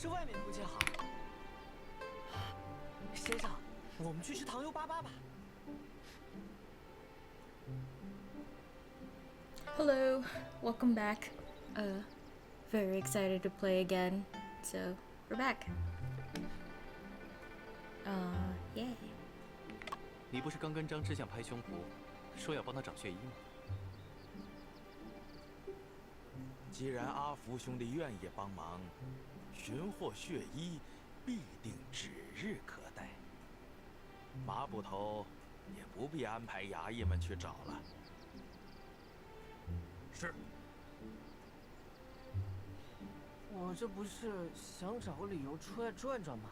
是外面不见好。先生，我们去吃糖油粑粑吧。Hello, welcome back. Very excited to play again. So, we're back. Yay. 你不是刚跟张之相拍胸脯，说要帮他长血衣吗？既然阿福兄弟愿意帮忙，寻获血衣必定指日可待。麻布头也不必安排衙役们去找了。是。我这不是想找个理由出来转转吗？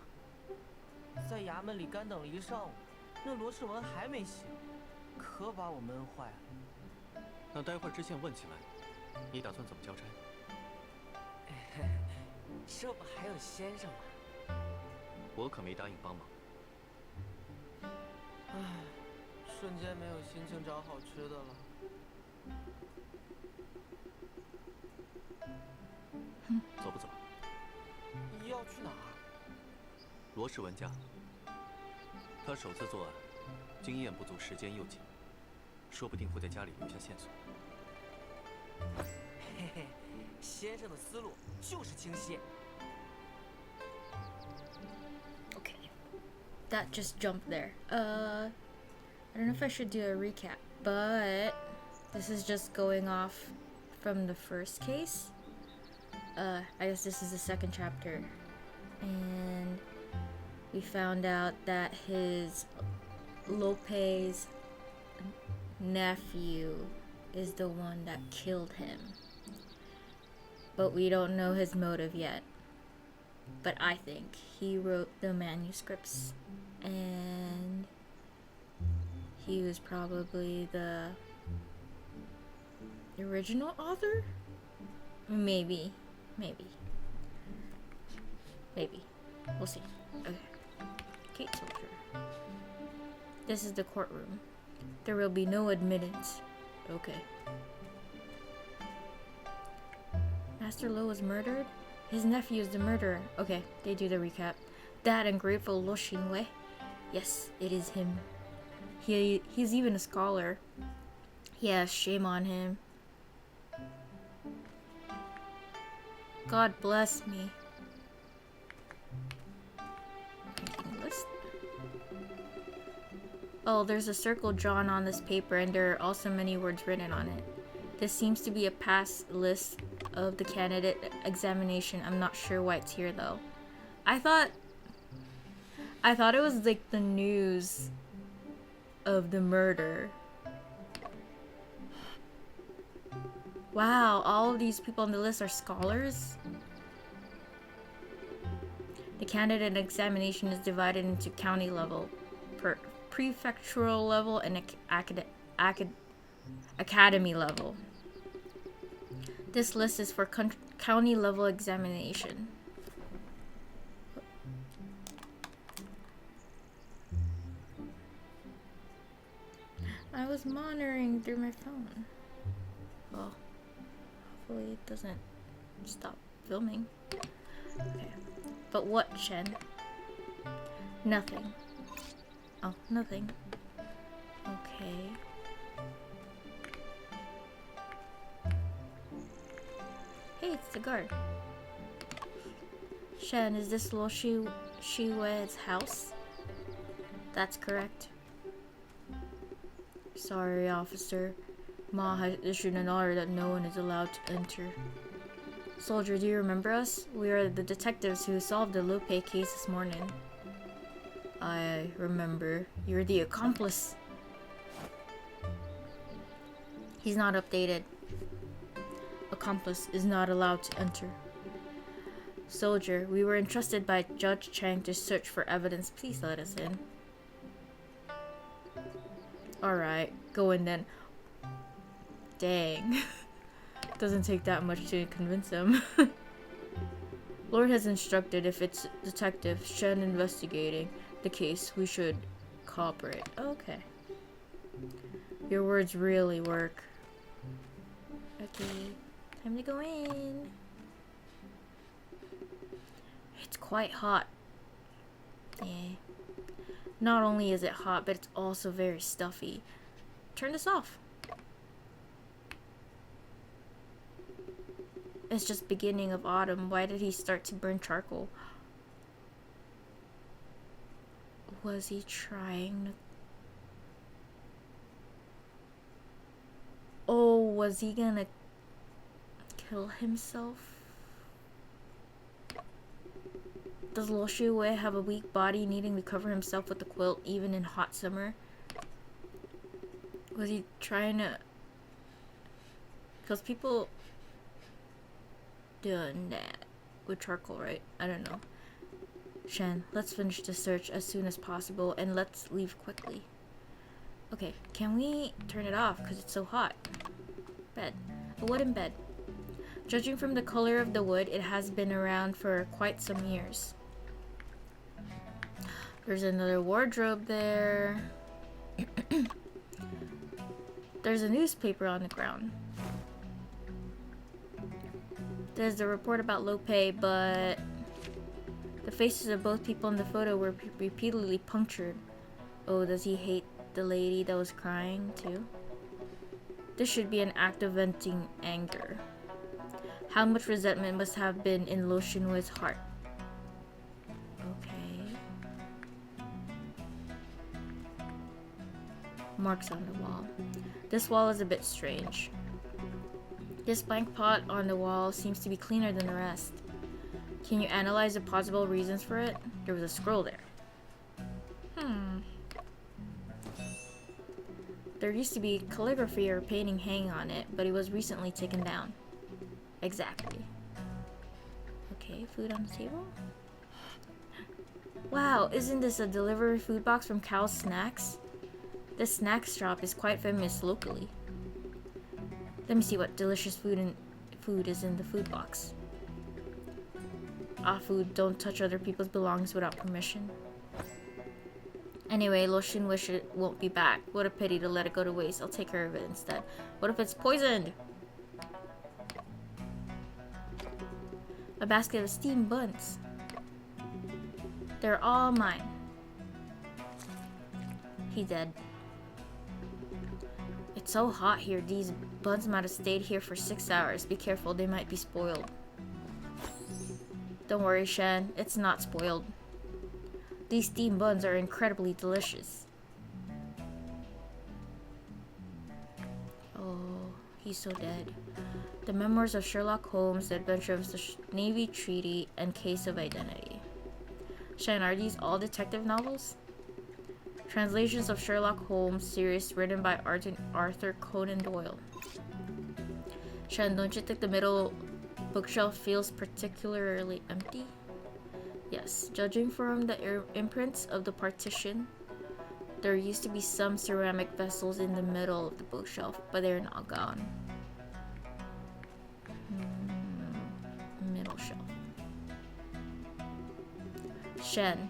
在衙门里干等了一上午，那罗世文还没醒，可把我闷坏了。那待会儿知县问起来，你打算怎么交差？这不还有先生吗？我可没答应帮忙。唉，瞬间没有心情找好吃的了。走不走？要去哪儿？罗世文家。他首次作案，经验不足，时间又紧，说不定会在家里留下线索。嘿嘿，先生的思路就是清晰。Okay, that just jumped there. I don't know if I should do a recap, but this is just going off from the first case. I guess this is the second chapter, and we found out that his Lope's nephew is the one that killed him, but we don't know his motive yet. But I think he wrote the manuscripts, and he was probably the original author? Maybe. We'll see. Okay. Kate Soldier. This is the courtroom. There will be no admittance. Okay. Master Lo was murdered? His nephew is the murderer. Okay, they do the recap. That ungrateful Lo Shihwen. Yes, it is him. He's even a scholar. Yeah, shame on him. God bless me. List. Oh, there's a circle drawn on this paper, and there are also many words written on it. This seems to be a past list of the candidate examination. I'm not sure why it's here though. I thought it was like the news of the murder. Wow, all of these people on the list are scholars? The candidate examination is divided into county level, prefectural level, and academy level. This list is for county level examination. I was monitoring through my phone. Well, hopefully it doesn't stop filming. Okay. But what, Shen? Nothing. Oh, nothing. Okay. Hey, it's the guard. Shen, is this Lo Shihwen's house? That's correct. Sorry, officer. Ma has issued an order that no one is allowed to enter. Soldier, do you remember us? We are the detectives who solved the Lope case this morning. I remember. You're the accomplice. He's not updated. Accomplice is not allowed to enter. Soldier, we were entrusted by Judge Chang to search for evidence. Please let us in. Alright, go in then. Dang. Doesn't take that much to convince him. Lord has instructed if it's Detective Shen investigating the case, we should cooperate. Okay. Your words really work. Okay, time to go in. It's quite hot. Yeah. Not only is it hot, but it's also very stuffy. Turn this off. It's just beginning of autumn. Why did he start to burn charcoal? Was he trying to... Oh, was he gonna kill himself? Does Lo Shihwen have a weak body needing to cover himself with a quilt even in hot summer? Was he trying to... Because people doing that with charcoal, right? I don't know. Shen, let's finish the search as soon as possible and let's leave quickly. Okay, can we turn it off because it's so hot? Bed. A wooden bed. Judging from the color of the wood, it has been around for quite some years. There's another wardrobe there. There's a newspaper on the ground. There's the report about low pay, but the faces of both people in the photo were repeatedly punctured. Oh, does he hate the lady that was crying too? This should be an act of venting anger. How much resentment must have been in Lo Shihwen's heart? Okay. Marks on the wall. This wall is a bit strange. This blank pot on the wall seems to be cleaner than the rest. Can you analyze the possible reasons for it? There was a scroll there. There used to be calligraphy or painting hanging on it, but it was recently taken down. Exactly. Okay, food on the table. Wow, isn't this a delivery food box from Cal's Snacks? This snacks shop is quite famous locally. Let me see what delicious food is in the food box. Ah, food, don't touch other people's belongings without permission. Anyway, Lo Shihwen won't be back. What a pity to let it go to waste. I'll take care of it instead. What if it's poisoned? A basket of steamed buns. They're all mine. He dead. It's so hot here. These buns might have stayed here for 6 hours. Be careful, they might be spoiled. Don't worry, Shen. It's not spoiled. These steamed buns are incredibly delicious. Oh, he's so dead. The Memoirs of Sherlock Holmes, The Adventure of the Navy Treaty, and Case of Identity. Shen, are these all detective novels? Translations of Sherlock Holmes series written by Arthur Conan Doyle. Shen, don't you think the middle bookshelf feels particularly empty? Yes, judging from the imprints of the partition, there used to be some ceramic vessels in the middle of the bookshelf, but they're now gone. Middle shelf. Shen,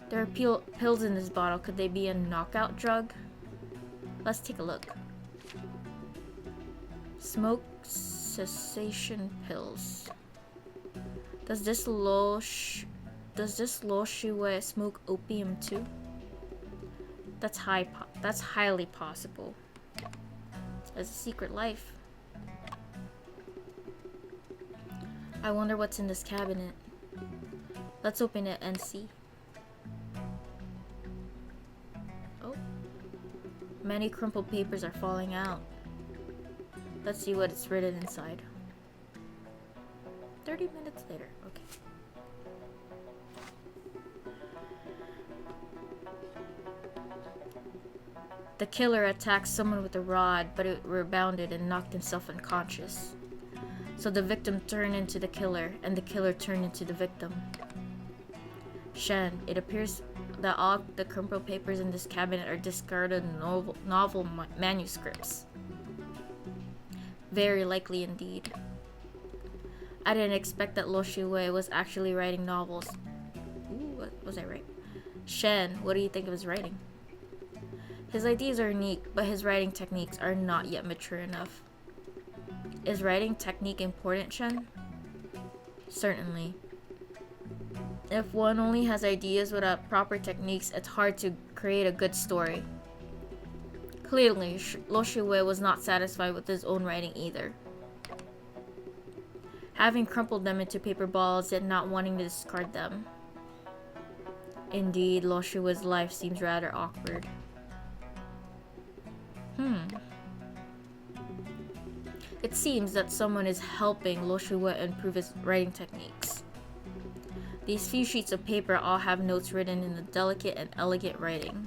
there are pills in this bottle. Could they be a knockout drug? Let's take a look. Smoke cessation pills. Does this Lo Shihwen smoke opium too? That's highly possible. It's a secret life. I wonder what's in this cabinet. Let's open it and see. Oh. Many crumpled papers are falling out. Let's see what it's written inside. 30 minutes later. Okay. The killer attacked someone with a rod, but it rebounded and knocked himself unconscious. So the victim turned into the killer, and the killer turned into the victim. Shen, it appears that all the crumpled papers in this cabinet are discarded novel manuscripts. Very likely indeed. I didn't expect that Lo Shihwen was actually writing novels. Ooh, what was I right? Shen, what do you think of his writing? His ideas are unique, but his writing techniques are not yet mature enough. Is writing technique important, Shen? Certainly. If one only has ideas without proper techniques, it's hard to create a good story. Clearly, Lo Shihwen was not satisfied with his own writing either. Having crumpled them into paper balls, yet not wanting to discard them. Indeed, Lo Shihwen's life seems rather awkward. It seems that someone is helping Lo Shihwen improve his writing techniques. These few sheets of paper all have notes written in a delicate and elegant writing.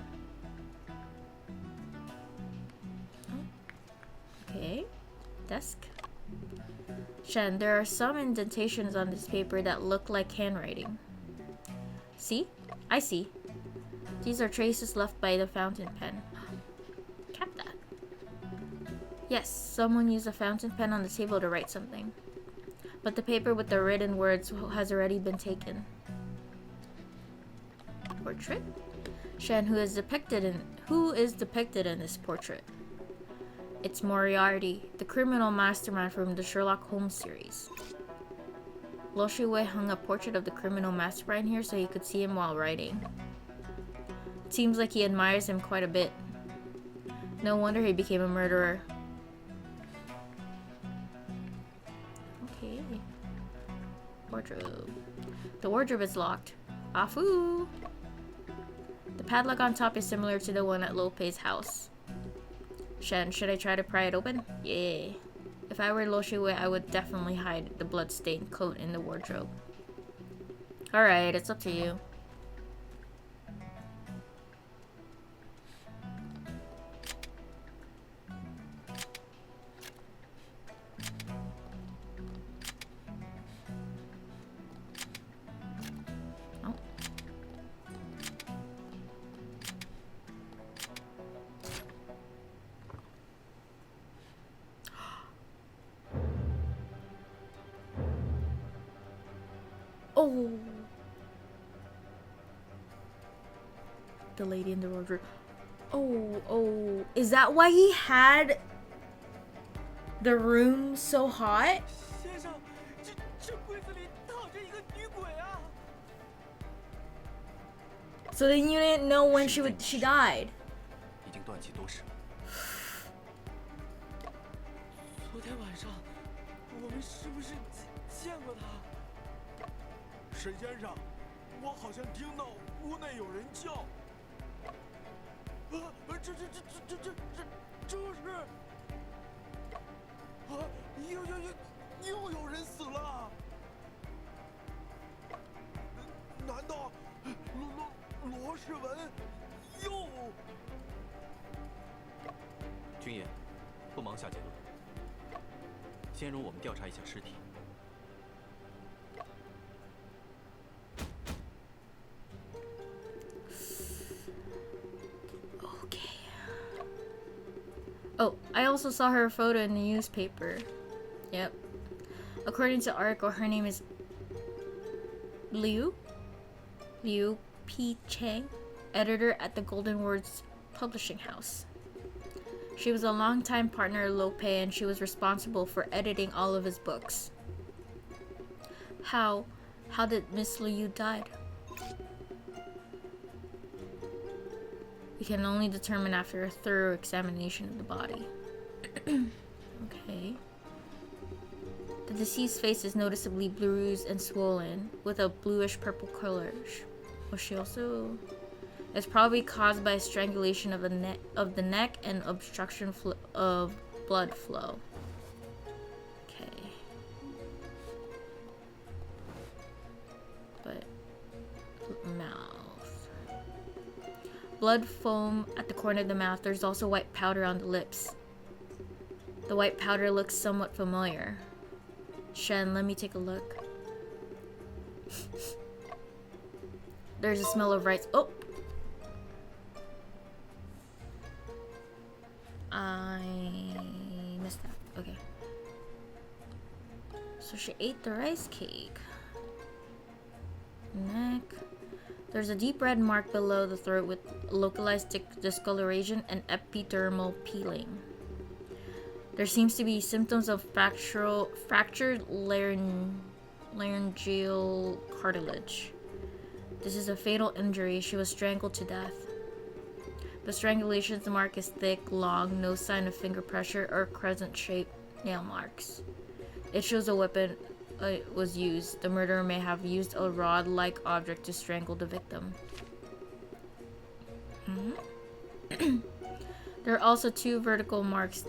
Okay, desk. Shen, there are some indentations on this paper that look like handwriting. See? I see. These are traces left by the fountain pen. Cap that. Yes, someone used a fountain pen on the table to write something. But the paper with the written words has already been taken. Portrait? Shen, who is depicted in this portrait? It's Moriarty, the criminal mastermind from the Sherlock Holmes series. Lo Shihwen hung a portrait of the criminal mastermind here so he could see him while writing. It seems like he admires him quite a bit. No wonder he became a murderer. Okay. Wardrobe. The wardrobe is locked. Afu! The padlock on top is similar to the one at Lope's house. Shen, should I try to pry it open? Yeah. If I were Lo Shihwen, I would definitely hide the bloodstained coat in the wardrobe. Alright, it's up to you. Oh. The lady in the wardrobe. Oh. Is that why he had the room so hot? 先生，这柜子里躺着一个女鬼啊！ So then you didn't know when she died. 已经断气多时了。昨天晚上，我们是不是见过她？ 沈先生，我好像听到屋内有人叫。这是！又有人死了！难道罗世文又？君爷，不忙下结论，先容我们调查一下尸体。 Oh, I also saw her photo in the newspaper. Yep. According to the article, her name is Liu P. Chang, editor at the Golden Words publishing house. She was a longtime partner of Lope and she was responsible for editing all of his books. How did Miss Liu die? We can only determine after a thorough examination of the body. Okay. The deceased's face is noticeably bruised and swollen, with a bluish-purple color. Was she also... It's probably caused by strangulation of the neck and obstruction of blood flow. Okay. But... mouth. Blood foam at the corner of the mouth. There's also white powder on the lips. The white powder looks somewhat familiar. Shen, let me take a look. There's a smell of rice. Oh! I missed that. Okay. So she ate the rice cake. Neck. There's a deep red mark below the throat with localized discoloration and epidermal peeling. There seems to be symptoms of fractured laryngeal cartilage. This is a fatal injury. She was strangled to death. The strangulation's mark is thick, long, no sign of finger pressure or crescent-shaped nail marks. It shows a weapon was used. The murderer may have used a rod-like object to strangle the victim. There are also 2 vertical marks.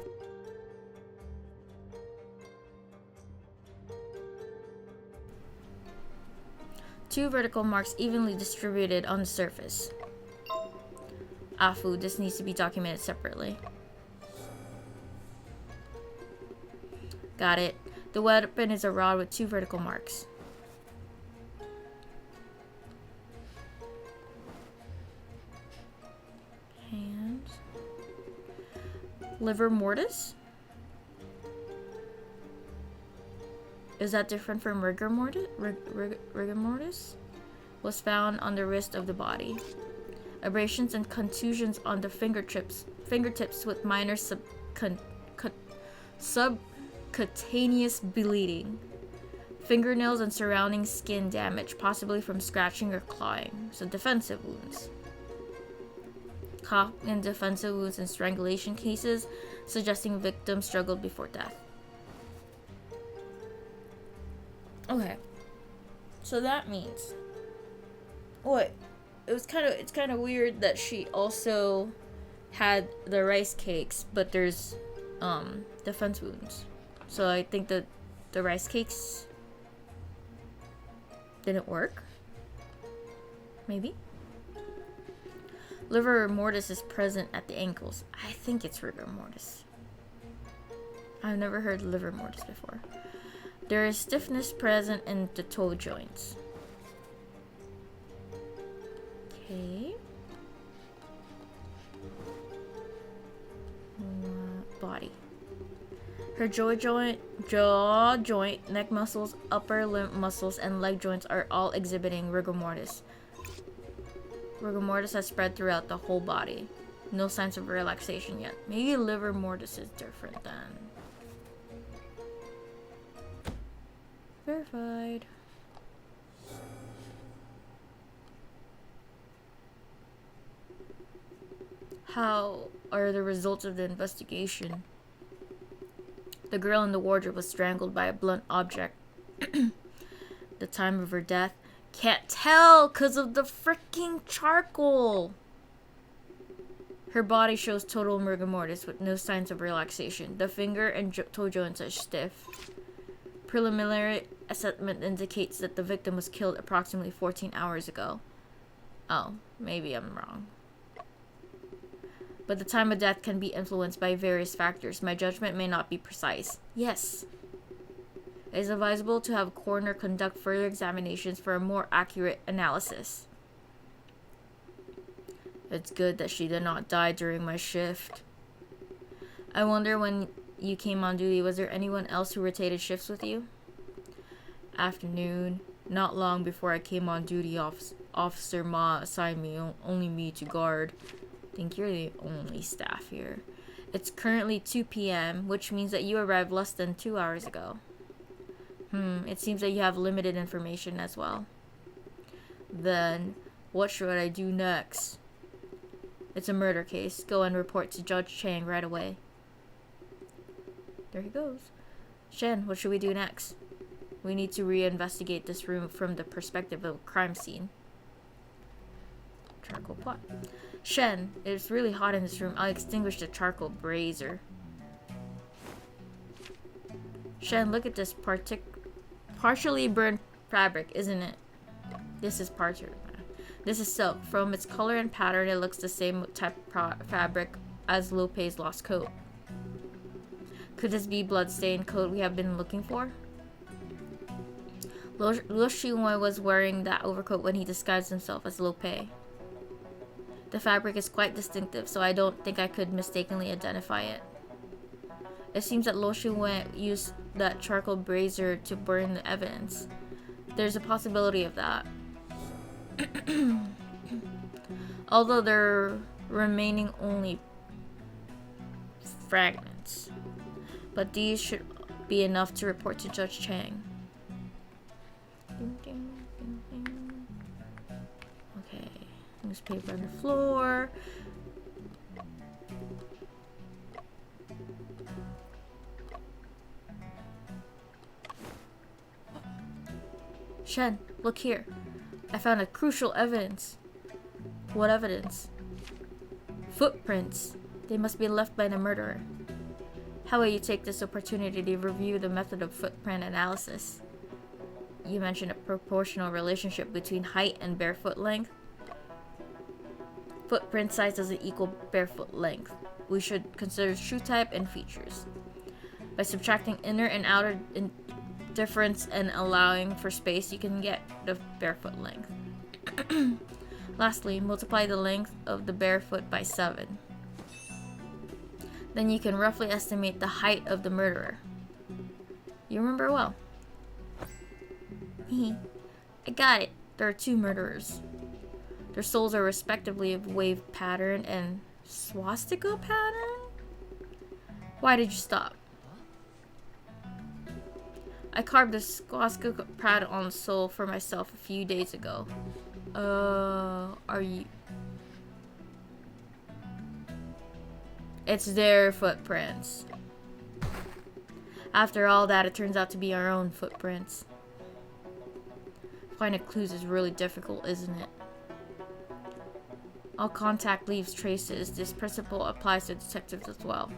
Two vertical marks evenly distributed on the surface. Afu, this needs to be documented separately. Got it. The weapon is a rod with 2 vertical marks. Hands. Liver mortis? Is that different from rigor mortis? Rigor mortis was found on the wrist of the body. Abrasions and contusions on the fingertips with minor subcutaneous bleeding. Fingernails and surrounding skin damage, possibly from scratching or clawing. So defensive wounds. Common defensive wounds in strangulation cases, suggesting victims struggled before death. Okay. So that means what? It's kind of weird that she also had the rice cakes, but there's defense wounds. So I think that the rice cakes didn't work. Maybe. Liver mortis is present at the ankles. I think it's rigor mortis. I've never heard liver mortis before. There is stiffness present in the toe joints. Okay. Body. Her jaw joint, neck muscles, upper limb muscles, and leg joints are all exhibiting rigor mortis. Rigor mortis has spread throughout the whole body. No signs of relaxation yet. Maybe liver mortis is different then. Verified. How are the results of the investigation? The girl in the wardrobe was strangled by a blunt object. The time of her death, can't tell because of the freaking charcoal. Her body shows total rigor mortis with no signs of relaxation. The finger and toe joints are stiff. Preliminary assessment indicates that the victim was killed approximately 14 hours ago. Oh, maybe I'm wrong. But the time of death can be influenced by various factors. My judgment may not be precise. Yes. It is advisable to have a coroner conduct further examinations for a more accurate analysis. It's good that she did not die during my shift. I wonder when you came on duty, was there anyone else who rotated shifts with you? Afternoon. Not long before I came on duty, Officer Ma assigned me only me to guard. I think you're the only staff here. It's currently 2 p.m., which means that you arrived less than 2 hours ago. It seems that you have limited information as well. Then, what should I do next? It's a murder case. Go and report to Judge Chang right away. There he goes. Shen, what should we do next? We need to reinvestigate this room from the perspective of a crime scene. Charcoal pot. Shen, it's really hot in this room. I'll extinguish the charcoal brazier. Shen, look at this partially burned fabric, isn't it? This is This is silk. From its color and pattern, it looks the same type of fabric as Lope's lost coat. Could this be blood-stained coat we have been looking for? Lo Shihwen was wearing that overcoat when he disguised himself as Lope. The fabric is quite distinctive, so I don't think I could mistakenly identify it. It seems that Lo Shihwen used that charcoal brazier to burn the evidence. There's a possibility of that. Although there are remaining only fragments. But these should be enough to report to Judge Chang. Okay. Newspaper on the floor. Shen, look here. I found a crucial evidence. What evidence? Footprints. They must be left by the murderer. How will you take this opportunity to review the method of footprint analysis? You mentioned a proportional relationship between height and barefoot length. Footprint size doesn't equal barefoot length. We should consider shoe type and features. By subtracting inner and outer difference and allowing for space, you can get the barefoot length. Lastly, multiply the length of the barefoot by 7. Then you can roughly estimate the height of the murderer. You remember well. I got it. There are 2 murderers. Their souls are respectively of wave pattern and swastika pattern? Why did you stop? I carved a swastika pattern on the soul for myself a few days ago. Are you... It's their footprints. After all that, it turns out to be our own footprints. Finding clues is really difficult, isn't it? All contact leaves traces. This principle applies to detectives as well.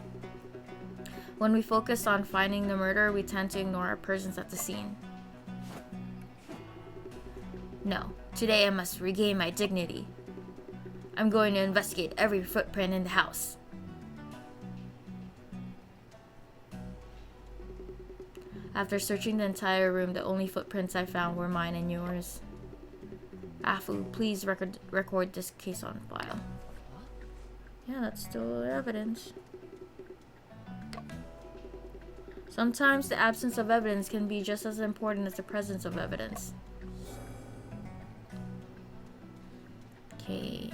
When we focus on finding the murderer, we tend to ignore our presence at the scene. No, today I must regain my dignity. I'm going to investigate every footprint in the house. After searching the entire room, the only footprints I found were mine and yours. Afu, please record this case on file. Yeah, that's still evidence. Sometimes the absence of evidence can be just as important as the presence of evidence. Okay.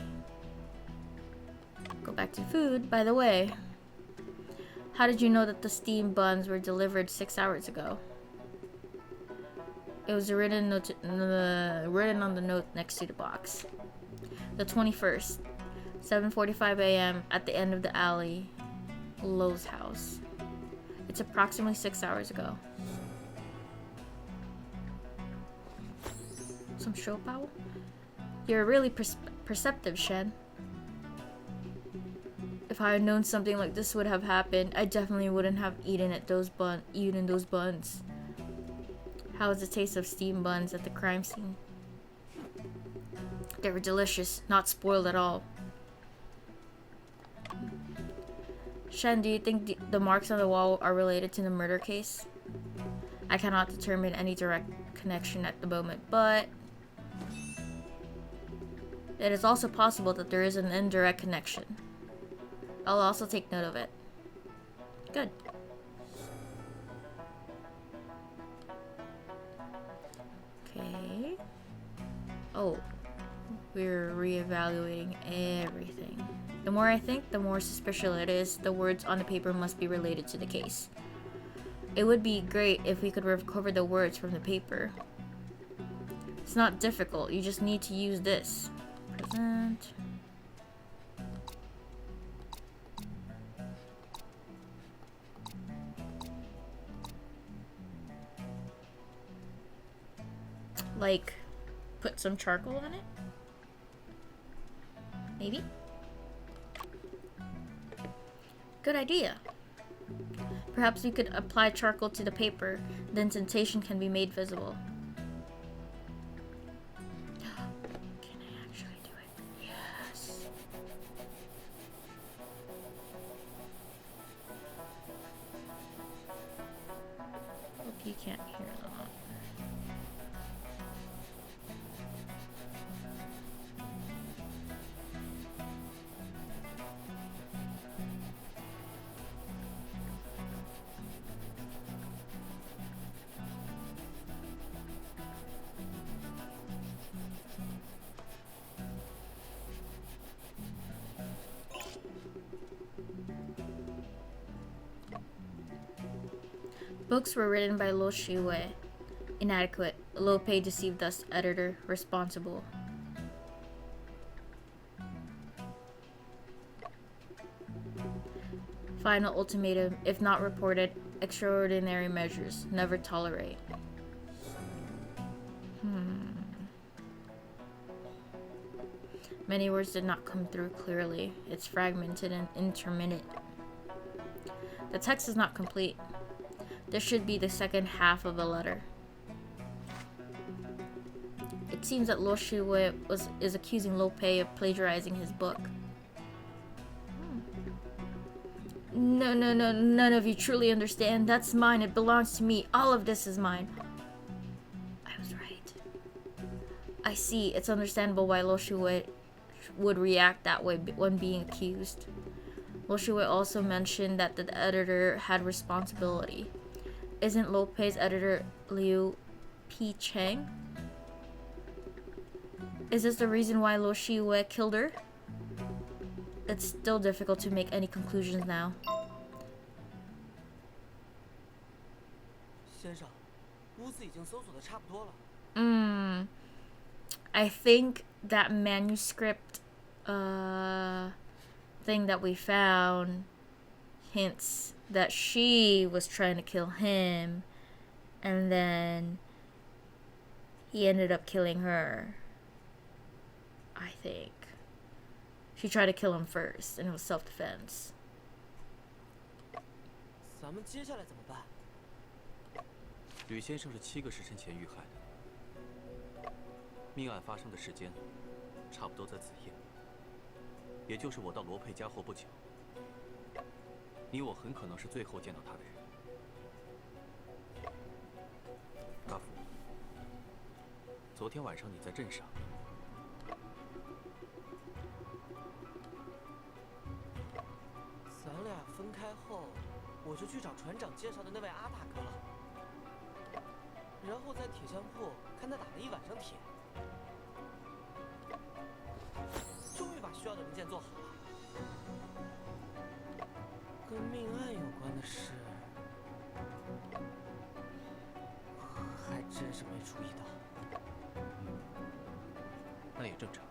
Go back to food. By the way, how did you know that the steamed buns were delivered 6 hours ago? It was written on the note next to the box. The 21st, 7:45 a.m. at the end of the alley, Lo's house. It's approximately 6 hours ago. Some show power? You're really perceptive, Shen. If I had known something like this would have happened, I definitely wouldn't have eaten those buns. How was the taste of steamed buns at the crime scene? They were delicious, not spoiled at all. Shen, do you think the marks on the wall are related to the murder case? I cannot determine any direct connection at the moment, but it is also possible that there is an indirect connection. I'll also take note of it. Good. Okay. Oh, we're reevaluating everything. The more I think, the more suspicious it is. The words on the paper must be related to the case. It would be great if we could recover the words from the paper. It's not difficult. You just need to use this. Present. Like, put some charcoal on it? Maybe? Good idea. Perhaps we could apply charcoal to the paper. The indentation can be made visible. Can I actually do it? Yes. Hope you can't hear that. Books were written by Lo Shihwen. Inadequate. Low paid deceived us. Editor. Responsible. Final ultimatum: if not reported, extraordinary measures. Never tolerate. Many words did not come through clearly. It's fragmented and intermittent. The text is not complete. This should be the second half of a letter. It seems that Lo Shihwen is accusing Lo Pei of plagiarizing his book. No, none of you truly understand. That's mine. It belongs to me. All of this is mine. I was right. I see. It's understandable why Lo Shihwen would react that way when being accused. Lo Shihwen also mentioned that the editor had responsibility. Isn't Lo Pei's editor Liu P. Chang? Is this the reason why Lo Shihwen killed her? It's still difficult to make any conclusions now. 先生，屋子已经搜索的差不多了。I think that manuscript thing that we found hints that she was trying to kill him, and then he ended up killing her. I think. She tried to kill him first, and it was self-defense. 咱们接下来怎么办？吕先生是7个时辰前遇害的，命案发生的时间差不多在子夜，也就是我到罗佩家后不久。你我很可能是最后见到他的人。阿福，昨天晚上你在镇上。 咱俩分开后，我就去找船长介绍的那位阿大哥了，然后在铁匠铺看他打了一晚上铁，终于把需要的文件做好了。跟命案有关的事，还真是没注意到。那也正常。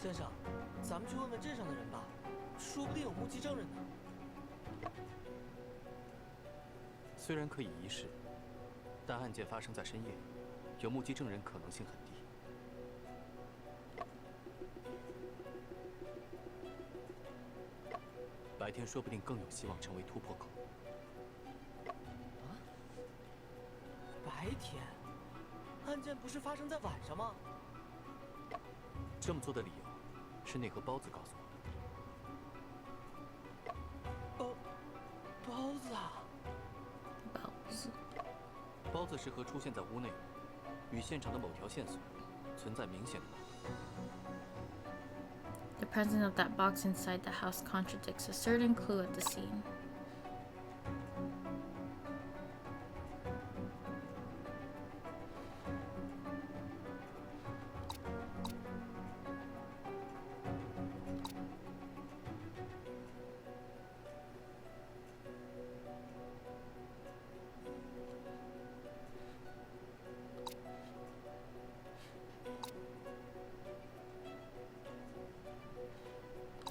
先生，咱们去问问镇上的人吧。 说不定有目击证人呢。虽然可以一试，但案件发生在深夜，有目击证人可能性很低。白天说不定更有希望成为突破口。啊？白天？案件不是发生在晚上吗？这么做的理由，是内河包子告诉我。 包子啊！包子石盒出现在屋内，与现场的某条线索存在明显的矛盾。 The presence of that box inside the house contradicts a certain clue at the scene.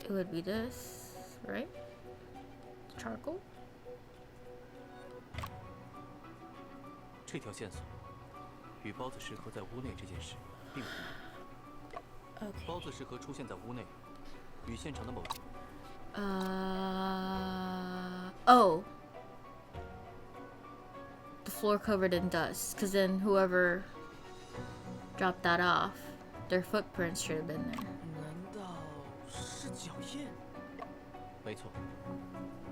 It would be this, right? Charcoal? 这条线索与包子石盒在屋内这件事并不一样。Okay. 包子石盒出现在屋内，与现场的某。Oh. The floor covered in dust, because then whoever dropped that off, their footprints should have been there. 难道是脚印？没错，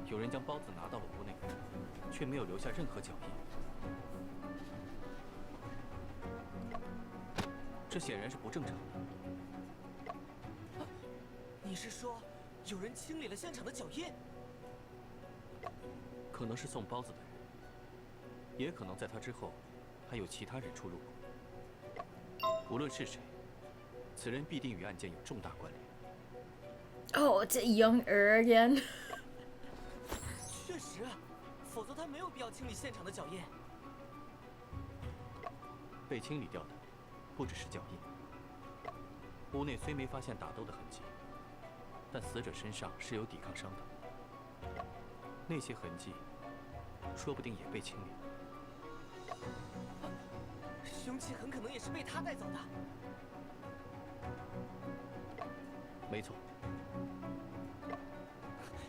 有人将包子拿到了屋内，却没有留下任何脚印。这显然是不正常的。你是说，有人清理了现场的脚印？可能是送包子的人，也可能在他之后，还有其他人出入过。无论是谁，此人必定与案件有重大关联。Oh, it's a young again. 确实，否则他没有必要清理现场的脚印。被清理掉的不只是脚印。屋内虽没发现打斗的痕迹，但死者身上是有抵抗伤的。那些痕迹，说不定也被清理了。凶器很可能也是被他带走的。没错。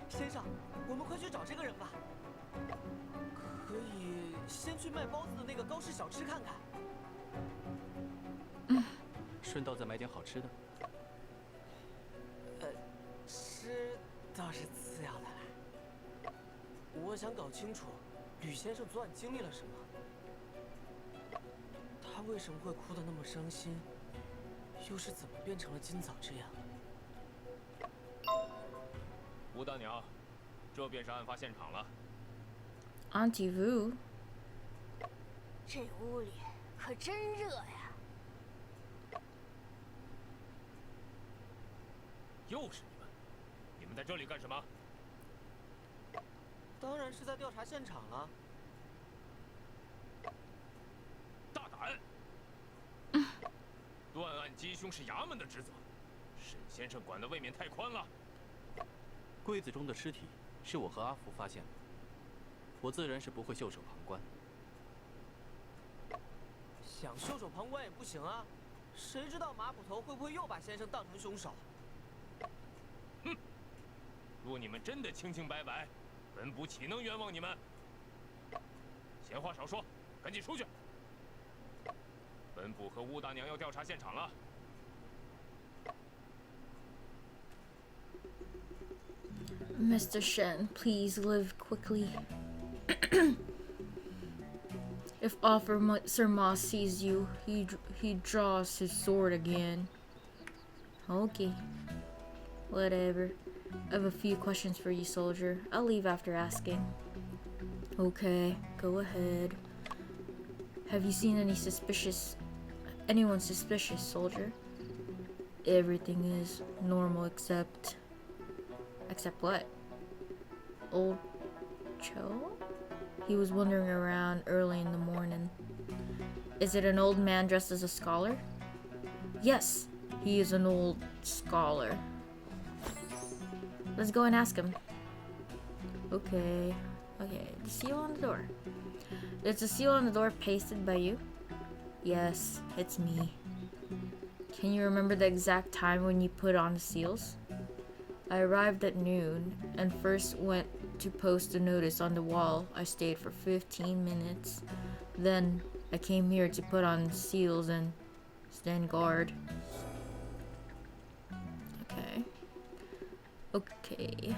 先生，我们快去找这个人吧。可以先去卖包子的那个高氏小吃看看。顺道再买点好吃的。吃倒是次要的了。我想搞清楚，吕先生昨晚经历了什么。他为什么会哭得那么伤心？又是怎么变成了今早这样？吴大娘，这便是案发现场了。Auntie Vu， 这屋里可真热呀！又是你们！你们在这里干什么？当然是在调查现场了。大胆！断案缉凶是衙门的职责，沈先生管的未免太宽了。柜子中的尸体是我和阿福发现的，我自然是不会袖手旁观。想袖手旁观也不行啊，谁知道马捕头会不会又把先生当成凶手？哼！若你们真的清清白白，本部岂能冤枉你们？闲话少说，赶紧出去！本部和乌大娘要调查现场了。Mr. Shen, please live quickly. If Officer Moss sees you, he draws his sword again. Okay. Whatever. I have a few questions for you, soldier. I'll leave after asking. Okay, go ahead. Have you seen anyone suspicious, soldier? Everything is normal except what? Old Cho? He was wandering around early in the morning. Is it an old man dressed as a scholar? Yes, he is an old scholar. Let's go and ask him. Okay, the seal on the door. There's a seal on the door pasted by you? Yes, it's me. Can you remember the exact time when you put on the seals? I arrived at noon and first went to post a notice on the wall. I stayed for 15 minutes. Then I came here to put on seals and stand guard. Okay.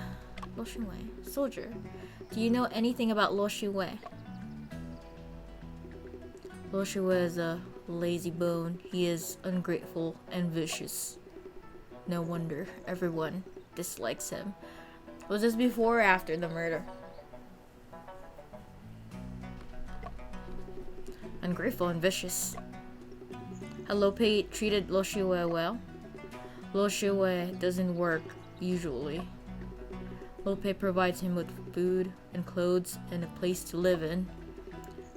Lo Shihwen. Soldier, do you know anything about Lo Shihwen? Lo Shihwen is a lazy bone. He is ungrateful and vicious. No wonder everyone dislikes him. Was this before or after the murder? Ungrateful and vicious. Had Lo Pei treated Lo Shihwen well? Lo Shihwen doesn't work usually. Lo Pei provides him with food and clothes and a place to live in.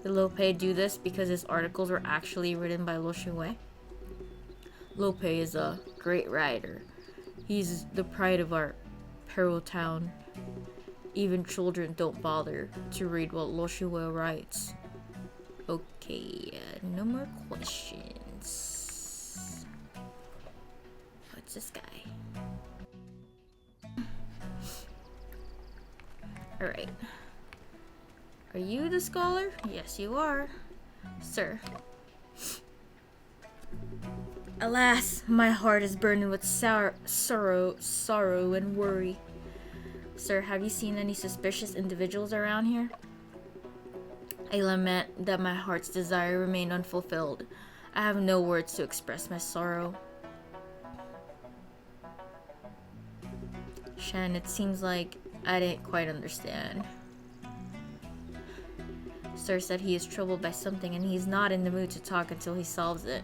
Did Lo Pei do this because his articles were actually written by Lo Shihwen? Lo Pei is a great writer. He's the pride of our Peril town. Even children don't bother to read what Lo Shihwen writes. Okay, no more questions. What's this guy? Alright. Are you the scholar? Yes, you are. Sir. Alas, my heart is burdened with sorrow and worry. Sir, have you seen any suspicious individuals around here? I lament that my heart's desire remained unfulfilled. I have no words to express my sorrow. Shen, it seems like I didn't quite understand. Sir said he is troubled by something and he's not in the mood to talk until he solves it.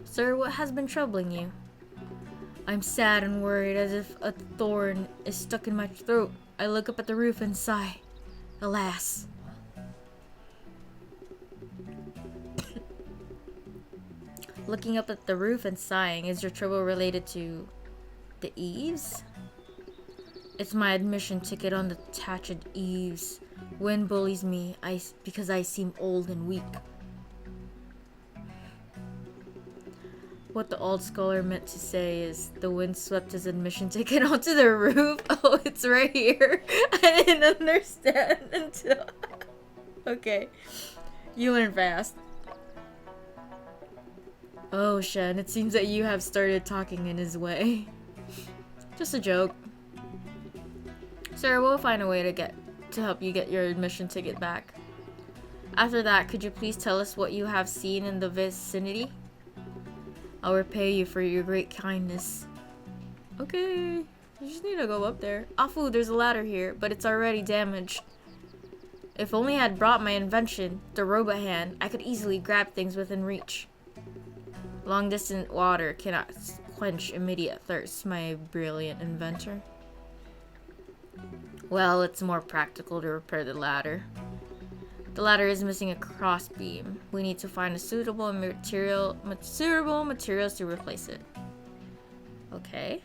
Sir, what has been troubling you? I'm sad and worried, as if a thorn is stuck in my throat. I look up at the roof and sigh. Alas. Looking up at the roof and sighing, is your trouble related to the eaves? It's my admission ticket on the thatched eaves. Wind bullies me because I seem old and weak. What the old scholar meant to say is the wind swept his admission ticket onto the roof. Oh, it's right here. I didn't understand until... Okay. You learn fast. Oh, Shen, it seems that you have started talking in his way. Just a joke. Sir, we'll find a way to help you get your admission ticket back. After that, could you please tell us what you have seen in the vicinity? I'll repay you for your great kindness. Okay, you just need to go up there. Afu, there's a ladder here, but it's already damaged. If only I had brought my invention, the robot hand, I could easily grab things within reach. Long-distance water cannot quench immediate thirst, my brilliant inventor. Well, it's more practical to repair the ladder. The ladder is missing a crossbeam. We need to find a suitable materials to replace it. Okay.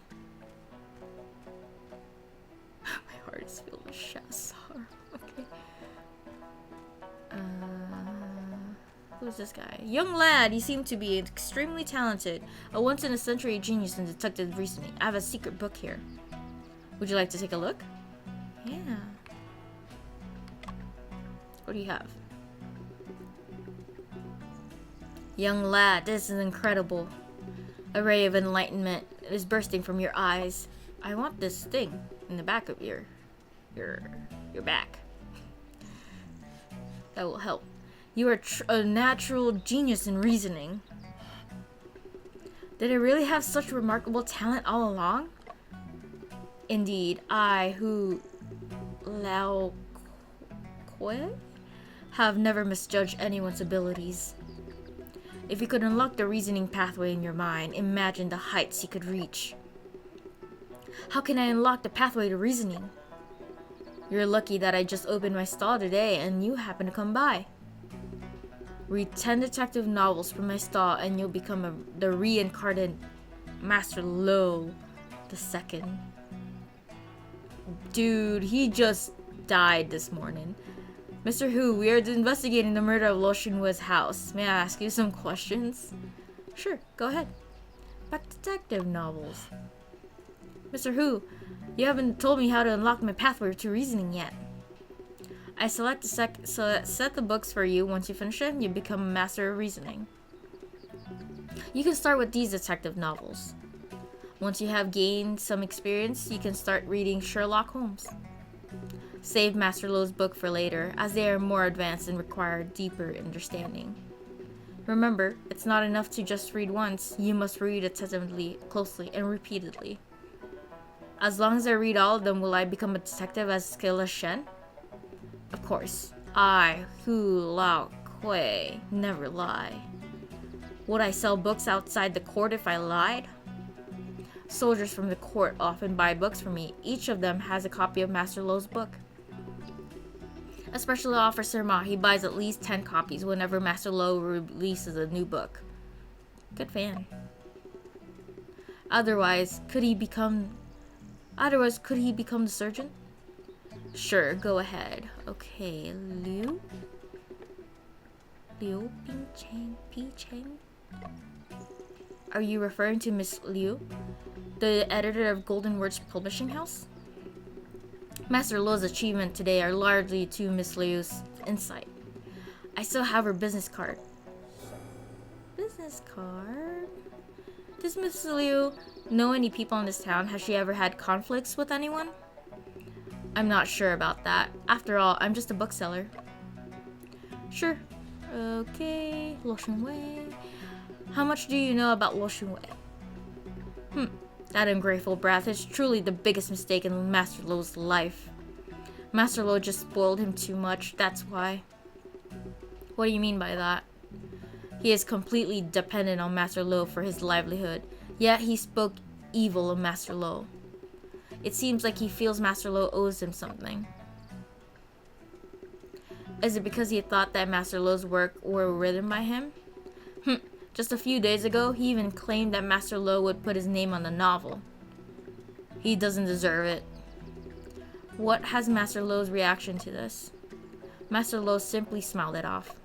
My heart is filled with sorrow. Okay. Who's this guy? Young lad, you seem to be extremely talented. A once-in-a-century genius in deductive reasoning. I have a secret book here. Would you like to take a look? Yeah. What do you have? Young lad, this is incredible. A ray of enlightenment is bursting from your eyes. I want this thing in the back of your back. That will help. You are a natural genius in reasoning. Did I really have such remarkable talent all along? Indeed, I, who Lao Kwe, have never misjudged anyone's abilities. If you could unlock the reasoning pathway in your mind, imagine the heights you could reach. How can I unlock the pathway to reasoning? You're lucky that I just opened my stall today and you happen to come by. Read 10 detective novels from my stall and you'll become the reincarnated Master Lo II. Dude, he just died this morning. Mr. Hu, we are investigating the murder of Lo Shihwen's house. May I ask you some questions? Sure, go ahead. Back to detective novels. Mr. Hu, you haven't told me how to unlock my pathway to reasoning yet. I set the books for you. Once you finish them, you become a master of reasoning. You can start with these detective novels. Once you have gained some experience, you can start reading Sherlock Holmes. Save Master Lo's book for later, as they are more advanced and require deeper understanding. Remember, it's not enough to just read once, you must read attentively, closely, and repeatedly. As long as I read all of them, will I become a detective as skilled as Shen? Of course. I, Hu Lao Kwe, never lie. Would I sell books outside the court if I lied? Soldiers from the court often buy books from me. Each of them has a copy of Master Lo's book. Especially Officer Ma, he buys at least 10 copies whenever Master Lo releases a new book. Good fan. Otherwise, could he become the surgeon? Sure, go ahead. Okay, Liu Ping Cheng? Are you referring to Miss Liu, the editor of Golden Words Publishing House? Master Lo's achievements today are largely to Miss Liu's insight. I still have her business card. Business card? Does Miss Liu know any people in this town? Has she ever had conflicts with anyone? I'm not sure about that. After all, I'm just a bookseller. Sure. Okay, Lo Shihwen. How much do you know about Lo Shihwen? That ungrateful brat is truly the biggest mistake in Master Lo's life. Master Lo just spoiled him too much, that's why. What do you mean by that? He is completely dependent on Master Lo for his livelihood, yet he spoke evil of Master Lo. It seems like he feels Master Lo owes him something. Is it because he thought that Master Lo's work were written by him? Just a few days ago, he even claimed that Master Lo would put his name on the novel. He doesn't deserve it. What has Master Lo's reaction to this? Master Lo simply smiled it off.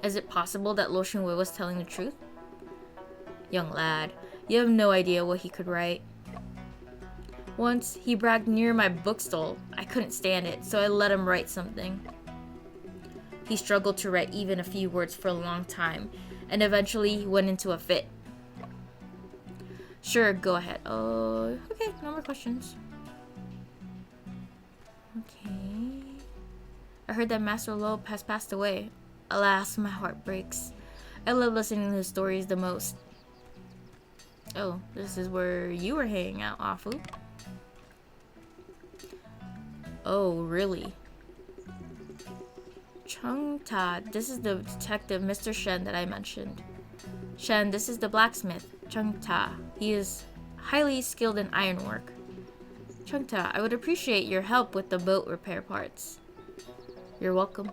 Is it possible that Lo Shihwen was telling the truth? Young lad, you have no idea what he could write. Once, he bragged near my bookstall. I couldn't stand it, so I let him write something. He struggled to write even a few words for a long time, and eventually went into a fit. Sure, go ahead. Oh, okay, no more questions. Okay. I heard that Master Lo has passed away. Alas, my heart breaks. I love listening to his stories the most. Oh, this is where you were hanging out, Afu. Oh, really? Chungta, this is the detective, Mr. Shen, that I mentioned. Shen, this is the blacksmith, Chungta. He is highly skilled in ironwork. Chungta, I would appreciate your help with the boat repair parts. You're welcome.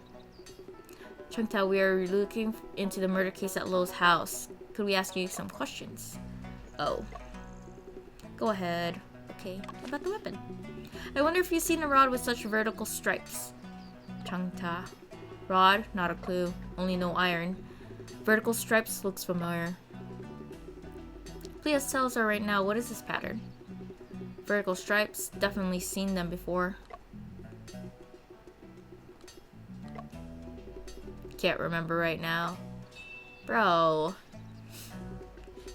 Chungta, we are looking into the murder case at Lo's house. Could we ask you some questions? Oh. Go ahead. Okay, about the weapon. I wonder if you've seen a rod with such vertical stripes. Chungta. Rod? Not a clue. Only no iron. Vertical stripes looks familiar. Please tell us right now, what is this pattern? Vertical stripes? Definitely seen them before. Can't remember right now. Bro.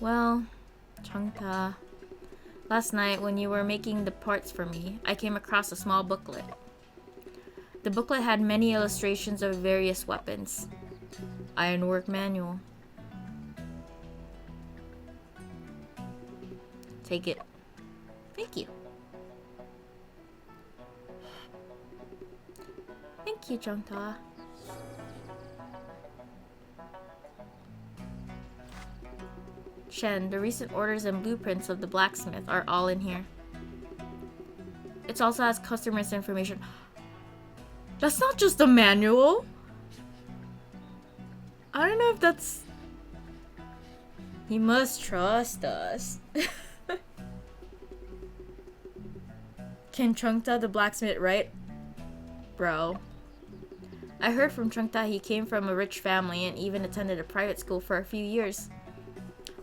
Well, Chungta. Last night, when you were making the parts for me, I came across a small booklet. The booklet had many illustrations of various weapons. Ironwork manual. Take it. Thank you. Thank you, Chungta. Shen, the recent orders and blueprints of the blacksmith are all in here. It also has customers' information. That's not just a manual. I don't know if that's... He must trust us. Can Chungta the blacksmith write? Bro. I heard from Chungta he came from a rich family and even attended a private school for a few years.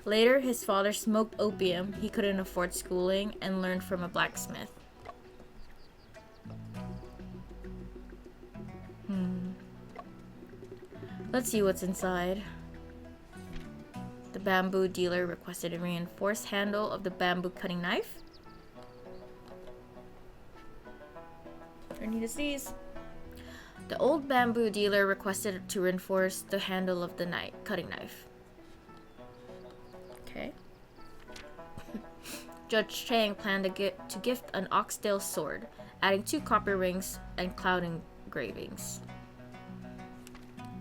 Later, his father smoked opium. He couldn't afford schooling and learned from a blacksmith. Let's see what's inside. The bamboo dealer requested a reinforced handle of the bamboo cutting knife. I need to seize. The old bamboo dealer requested to reinforce the handle of the cutting knife. Okay. Judge Chang planned to gift an oxtail sword, adding 2 copper rings and cloud engravings.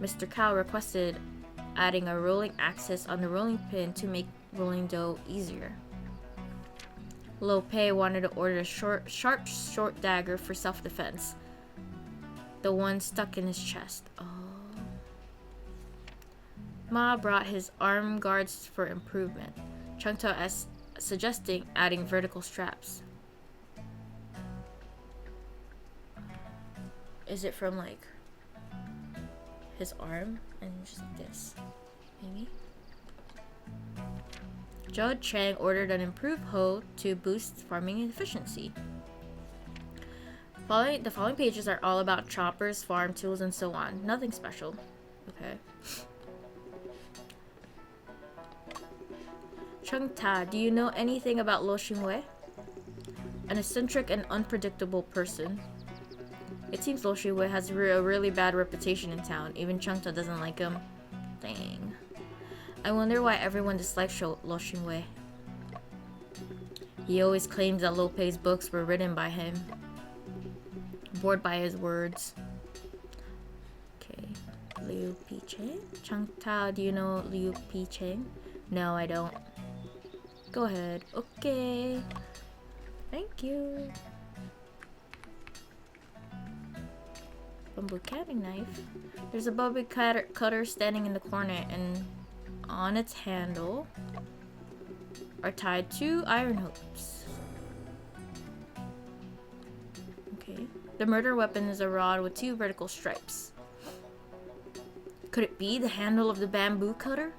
Mr. Cao requested adding a rolling axis on the rolling pin to make rolling dough easier. Lo Pei wanted to order a sharp short dagger for self-defense. The one stuck in his chest. Oh. Ma brought his arm guards for improvement. Chungta as suggesting adding vertical straps. Is it from like his arm and just like this? Maybe. Judge Chang ordered an improved hoe to boost farming efficiency. The following pages are all about choppers, farm tools, and so on. Nothing special. Okay. Chungta, do you know anything about Lo Shihwen? An eccentric and unpredictable person. It seems Lo Shihwen has a really bad reputation in town. Even Chungta doesn't like him. Dang. I wonder why everyone dislikes Lo Shihwen. He always claims that Lo Pei's books were written by him. Bored by his words. Okay. Liu Picheng? Chungta, do you know Liu Picheng? No, I don't. Go ahead. Okay. Thank you. Bamboo cutting knife. There's a bamboo cutter standing in the corner, and on its handle are tied 2 iron hoops. The murder weapon is a rod with 2 vertical stripes. Could it be the handle of the bamboo cutter?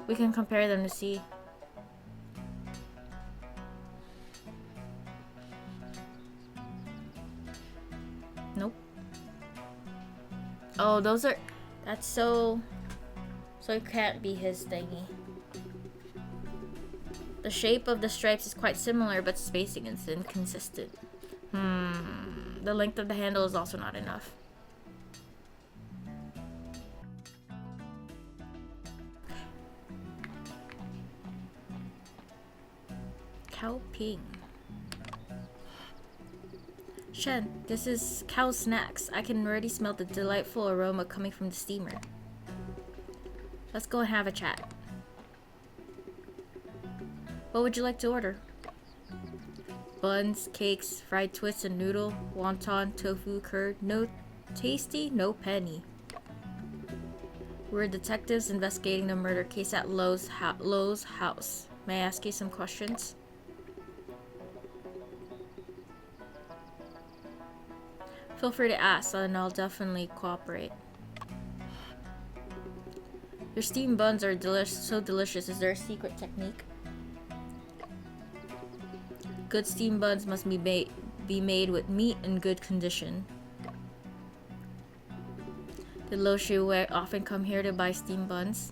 We can compare them to see. Nope. Oh, those are... That's so... So it can't be his thingy. The shape of the stripes is quite similar, but spacing is inconsistent. The length of the handle is also not enough. Cow Ping. Shen, this is cow snacks. I can already smell the delightful aroma coming from the steamer. Let's go and have a chat. What would you like to order? Buns, cakes, fried twist and noodle, wonton, tofu, curd. No tasty, no penny. We're detectives investigating the murder case at Lo's house. May I ask you some questions? Feel free to ask, and I'll definitely cooperate. Your steamed buns are so delicious. Is there a secret technique? Good steamed buns must be made with meat in good condition. Did Lo Shihwen often come here to buy steamed buns?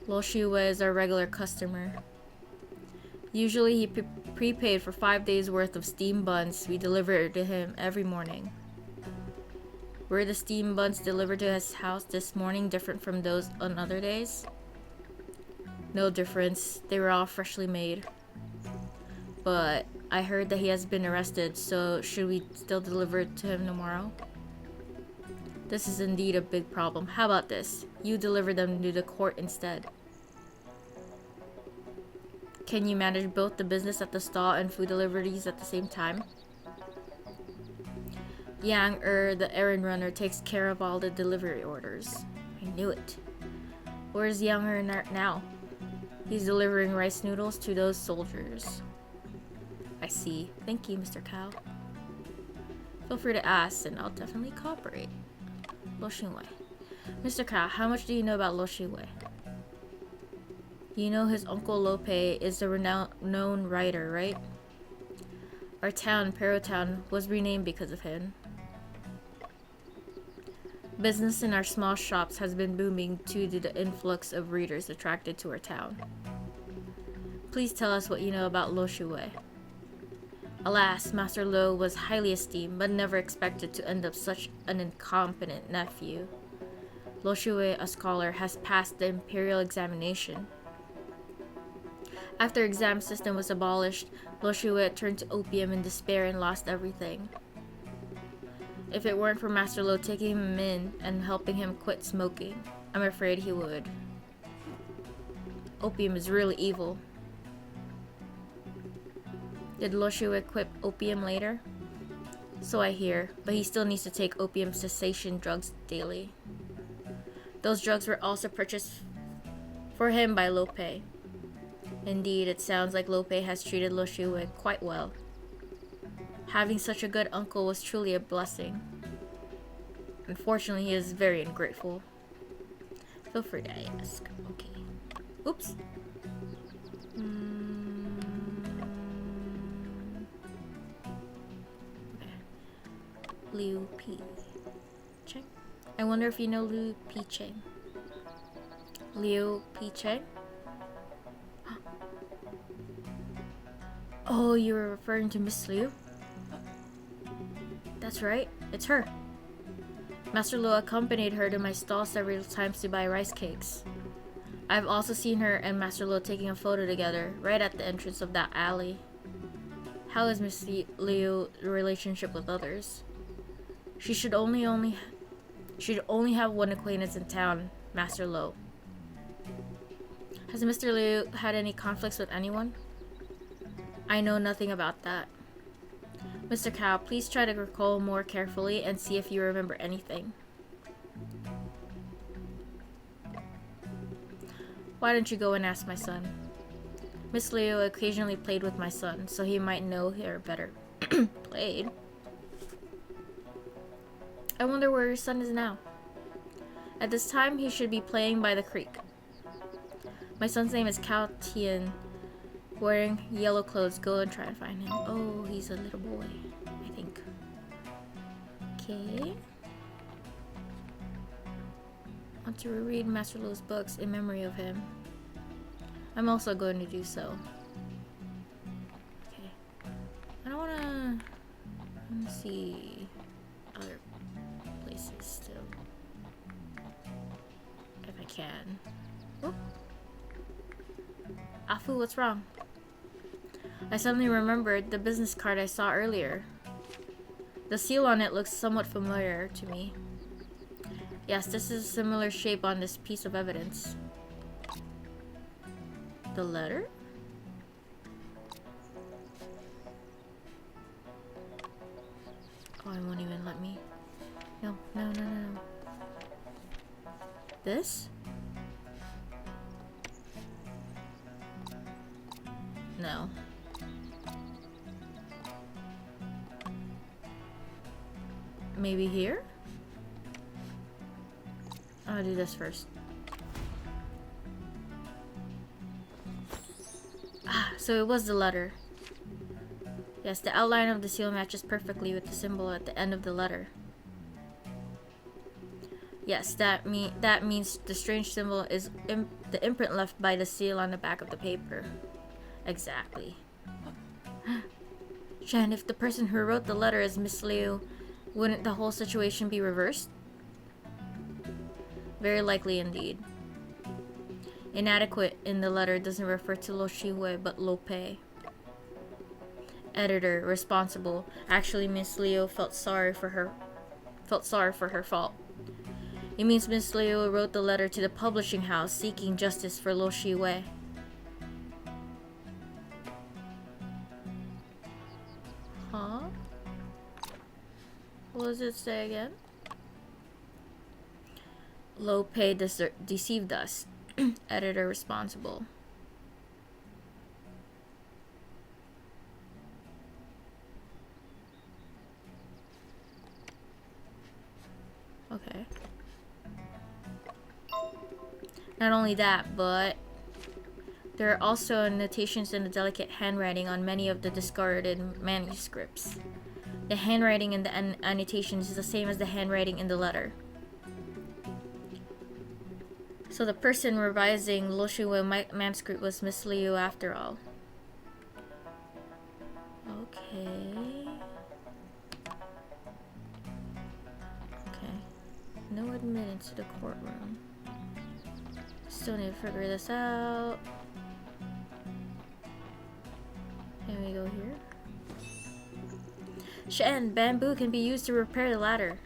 Lo Shihwen is our regular customer. Usually he prepaid for 5 days worth of steamed buns we deliver to him every morning. Were the steamed buns delivered to his house this morning different from those on other days? No difference. They were all freshly made. But I heard that he has been arrested, so should we still deliver it to him tomorrow? This is indeed a big problem. How about this? You deliver them to the court instead. Can you manage both the business at the stall and food deliveries at the same time? Yang, the errand runner, takes care of all the delivery orders. I knew it. Where's Yang now? He's delivering rice noodles to those soldiers. I see. Thank you, Mr. Cow. Feel free to ask, and I'll definitely cooperate. Lo Shihwen. Mr. Cow, how much do you know about Lo Shihwen? You know his uncle Lope is a renowned writer, right? Our town, Town, was renamed because of him. Business in our small shops has been booming due to the influx of readers attracted to our town. Please tell us what you know about Lo Shihwen. Alas, Master Lo was highly esteemed, but never expected to end up such an incompetent nephew. Lo Shihwen, a scholar, has passed the imperial examination. After exam system was abolished, Lo Shihwen turned to opium in despair and lost everything. If it weren't for Master Lo taking him in and helping him quit smoking, I'm afraid he would. Opium is really evil. Did Lo Shihwen quit opium later? So I hear, but he still needs to take opium cessation drugs daily. Those drugs were also purchased for him by Lope. Indeed, it sounds like Lope has treated Lo Shihwen quite well. Having such a good uncle was truly a blessing. Unfortunately, he is very ungrateful. Feel free to ask. Okay. Oops. Liu P. Cheng. I wonder if you know Liu P. Cheng. Liu P. Cheng? Oh, you were referring to Miss Liu? That's right, it's her. Master Lo accompanied her to my stall several times to buy rice cakes. I've also seen her and Master Lo taking a photo together, right at the entrance of that alley. How is Miss Liu's relationship with others? She should only have one acquaintance in town, Master Lo. Has Mr. Liu had any conflicts with anyone? I know nothing about that. Mr. Cow, please try to recall more carefully and see if you remember anything. Why don't you go and ask my son? Miss Liu occasionally played with my son, so he might know her better. played. I wonder where your son is now. At this time, he should be playing by the creek. My son's name is Cao Tian. Wearing yellow clothes. Go and try to find him. Oh, he's a little boy, I think. Okay. Want to reread Master Lo's books in memory of him. I'm also going to do so. Okay. I don't wanna... Let me see other places still. If I can. Oh. Afu, what's wrong? I suddenly remembered the business card I saw earlier. The seal on it looks somewhat familiar to me. Yes, this is a similar shape on this piece of evidence. The letter? Oh, it won't even let me. No, no, no, no, no. This? No. Maybe here? I'll do this first. Ah, so it was the letter. Yes, the outline of the seal matches perfectly with the symbol at the end of the letter. Yes, that means the strange symbol is the imprint left by the seal on the back of the paper. Exactly. Shen, if the person who wrote the letter is Miss Liu, wouldn't the whole situation be reversed? Very likely indeed. Inadequate in the letter doesn't refer to Lo Shihwen but Lo Pei. Editor, responsible. Actually, Miss Liu felt sorry for her fault. It means Miss Liu wrote the letter to the publishing house seeking justice for Lo Shihwen. Huh? What does it say again? Lo Pei deceived us. Editor responsible. Okay. Not only that, but there are also annotations in the delicate handwriting on many of the discarded manuscripts. The handwriting in the annotations is the same as the handwriting in the letter. So the person revising Lo Shihwen manuscript was Miss Liu after all. Okay. Okay. No admittance to the courtroom. Still need to figure this out. Can we go here? Shen, bamboo can be used to repair the ladder.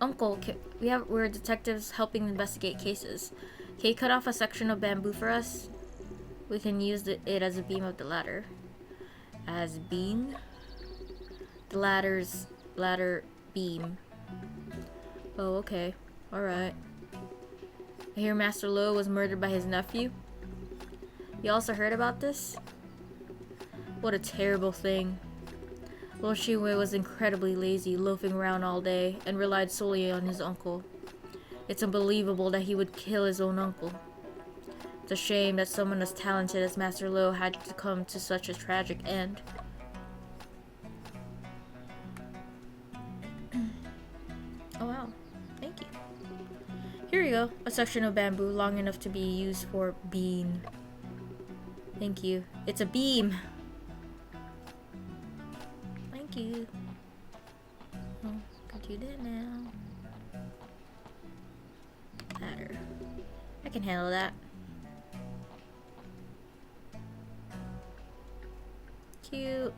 Uncle, we're detectives helping investigate cases. Can you cut off a section of bamboo for us? We can use it as a beam of the ladder. As beam? The ladder beam. Oh, okay. Alright. I hear Master Lo was murdered by his nephew. You also heard about this? What a terrible thing. Lo Shihwen was incredibly lazy, loafing around all day, and relied solely on his uncle. It's unbelievable that he would kill his own uncle. It's a shame that someone as talented as Master Lo had to come to such a tragic end. Oh wow, thank you. Here you go, a section of bamboo long enough to be used for beam. Thank you. It's a beam! Thank you. Oh, can do that now. Ladder. I can handle that. Cute.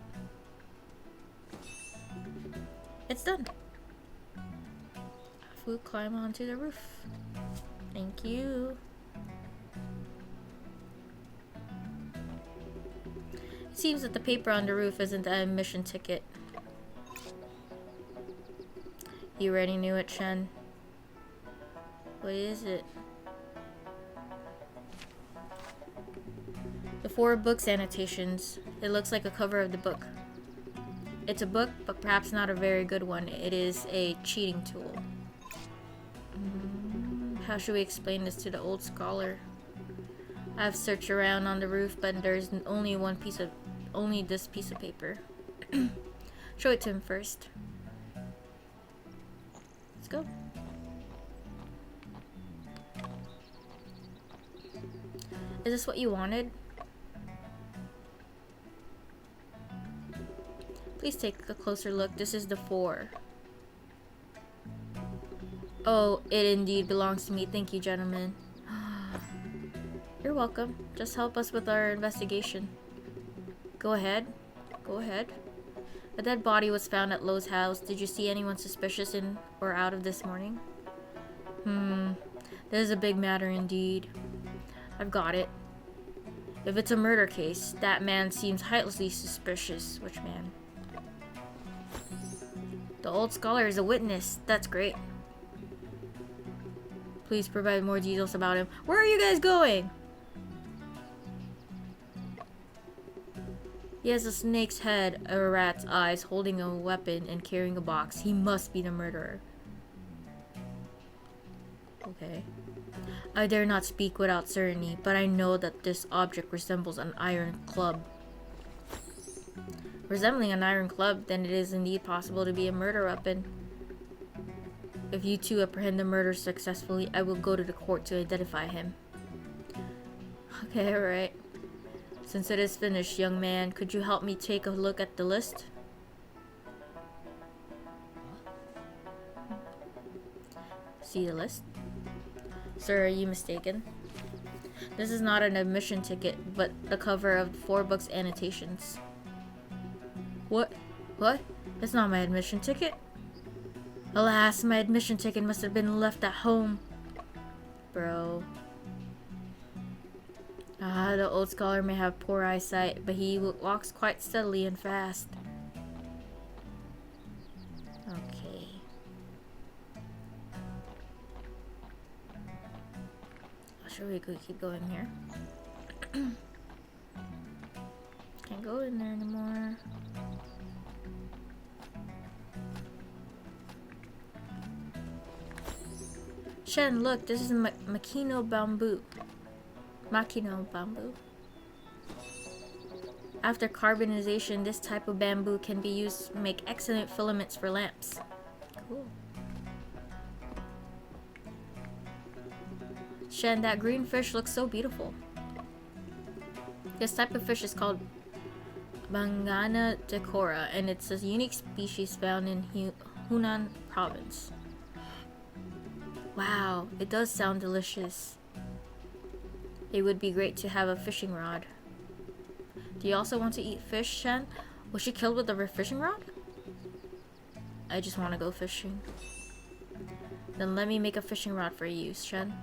It's done. We'll climb onto the roof. Thank you. It seems that the paper on the roof isn't an admission ticket. You already knew it, Shen. What is it? The 4 books annotations. It looks like a cover of the book. It's a book, but perhaps not a very good one. It is a cheating tool. How should we explain this to the old scholar? I've searched around on the roof, but there's only this piece of paper. Show it to him first. Let's go. Is this what you wanted? Please take a closer look. This is the 4. Oh, it indeed belongs to me. Thank you, gentlemen. You're welcome. Just help us with our investigation. Go ahead. Go ahead. A dead body was found at Lo's house. Did you see anyone suspicious in or out of this morning? This is a big matter indeed. I've got it. If it's a murder case, that man seems highly suspicious. Which man? The old scholar is a witness. That's great. Please provide more details about him. Where are you guys going? He has a snake's head, a rat's eyes, holding a weapon, and carrying a box. He must be the murderer. Okay. I dare not speak without certainty, but I know that this object resembles an iron club. Resembling an iron club, then it is indeed possible to be a murder weapon. If you two apprehend the murderer successfully, I will go to the court to identify him. Okay, alright. Since it is finished, young man, could you help me take a look at the list? See the list? Sir, are you mistaken? This is not an admission ticket, but the cover of 4 books annotations. What? What? It's not my admission ticket? Alas, my admission ticket must have been left at home. Bro. The old scholar may have poor eyesight, but he walks quite steadily and fast. Okay. Should we keep going here? Can't go in there anymore. Shen, look, this is Makino bamboo. Makino bamboo. After carbonization, this type of bamboo can be used to make excellent filaments for lamps. Cool. Shen, that green fish looks so beautiful. This type of fish is called Bangana decora, and it's a unique species found in Hunan province. Wow, it does sound delicious. It would be great to have a fishing rod. Do you also want to eat fish, Shen? Was she killed with a fishing rod? I just want to go fishing. Then let me make a fishing rod for you, Shen.